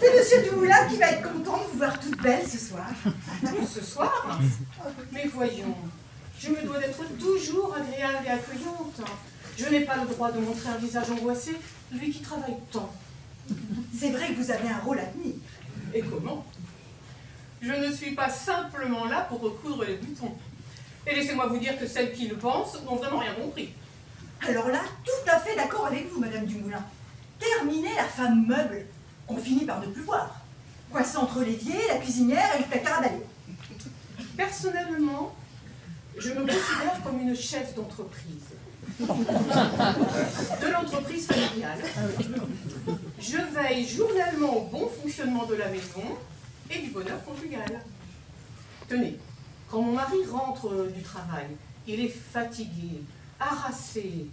C'est Monsieur Dumoulin qui va être content de vous voir toute belle ce soir. Ce soir? Mais voyons, je me dois d'être toujours agréable et accueillante. Je n'ai pas le droit de montrer un visage angoissé, lui qui travaille tant. C'est vrai que vous avez un rôle à tenir. Et comment? Je ne suis pas simplement là pour recoudre les boutons. Et laissez-moi vous dire que celles qui le pensent n'ont vraiment rien compris. Alors là, tout à fait d'accord avec vous, Madame Dumoulin. Terminez la femme meuble. On finit par ne plus voir. Coincée entre l'évier, la cuisinière et le placard à balai. Personnellement, je me considère comme une chef d'entreprise. De l'entreprise familiale. Je veille journellement au bon fonctionnement de la maison et du bonheur conjugal. Tenez, quand mon mari rentre du travail, il est fatigué, harassé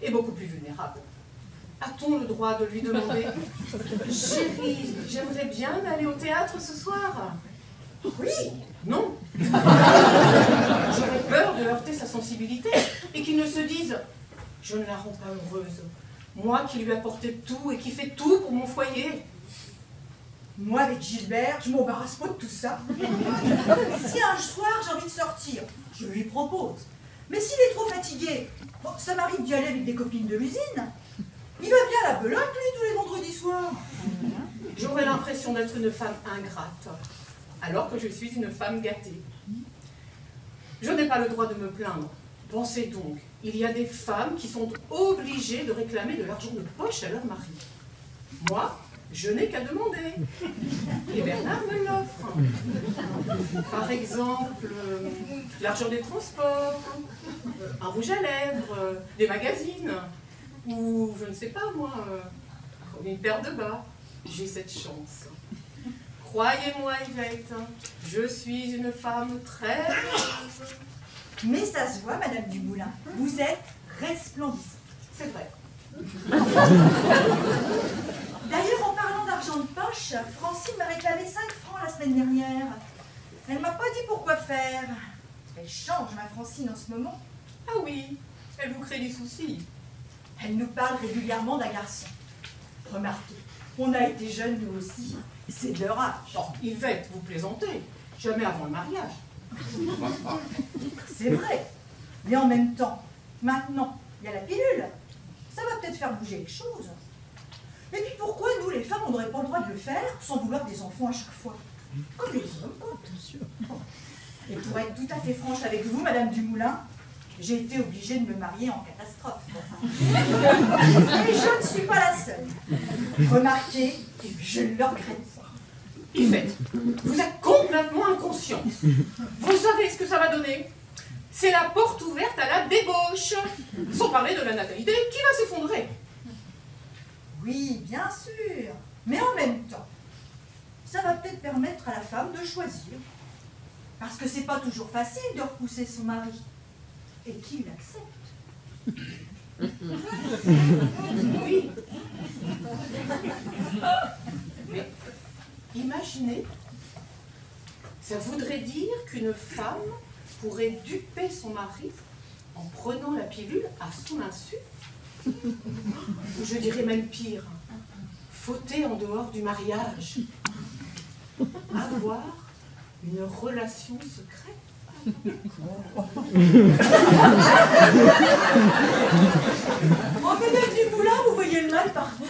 et beaucoup plus vulnérable. A-t-on le droit de lui demander « Chérie, j'aimerais bien aller au théâtre ce soir ?» Oui. Non. J'aurais peur de heurter sa sensibilité et qu'il ne se dise « Je ne la rends pas heureuse, moi qui lui apportais tout et qui fais tout pour mon foyer. » Moi, avec Gilbert, je m'embarrasse pas de tout ça. Si un soir j'ai envie de sortir, je lui propose. Mais s'il est trop fatigué, bon, ça m'arrive d'y aller avec des copines de l'usine. Il va bien à la belote, lui, tous les vendredis soirs. J'aurais l'impression d'être une femme ingrate, alors que je suis une femme gâtée. Je n'ai pas le droit de me plaindre. Pensez donc, il y a des femmes qui sont obligées de réclamer de l'argent de poche à leur mari. Moi, je n'ai qu'à demander. Et Bernard me l'offre. Par exemple, l'argent des transports, un rouge à lèvres, des magazines, ou je ne sais pas moi, une paire de bas. J'ai cette chance. Croyez-moi, Yvette, je suis une femme très heureuse. Mais ça se voit, Madame Dumoulin, vous êtes resplendissante. C'est vrai. D'ailleurs, en parlant d'argent de poche, Francine m'a réclamé 5 francs la semaine dernière. Elle m'a pas dit pourquoi faire. Elle change, ma Francine, en ce moment. Ah oui, elle vous crée des soucis. Elle nous parle régulièrement d'un garçon. Remarquez, on a été jeunes nous aussi. C'est de leur âge. Bon, Yvette, vous plaisantez. Jamais avant le mariage. C'est vrai. Mais en même temps, maintenant, il y a la pilule. Ça va peut-être faire bouger les choses. Et puis pourquoi nous, les femmes, on n'aurait pas le droit de le faire sans vouloir des enfants à chaque fois? Comme les hommes, quoi. Bien sûr. Et pour être tout à fait franche avec vous, Madame Dumoulin, j'ai été obligée de me marier en catastrophe. Et je ne suis pas la seule. Remarquez, je ne le regrette pas. Yvette, vous êtes complètement inconsciente. Vous savez ce que ça va donner? C'est la porte ouverte à la débauche. Sans parler de la natalité qui va s'effondrer. Oui, bien sûr. Mais en même temps, ça va peut-être permettre à la femme de choisir. Parce que c'est pas toujours facile de repousser son mari. Et qu'il l'accepte. Oui. Mais imaginez, ça voudrait dire qu'une femme pourrait duper son mari en prenant la pilule à son insu. Ou je dirais même pire, fauter en dehors du mariage. Avoir une relation secrète. Oh, Madame Dumoulin, vous voyez le mal partout.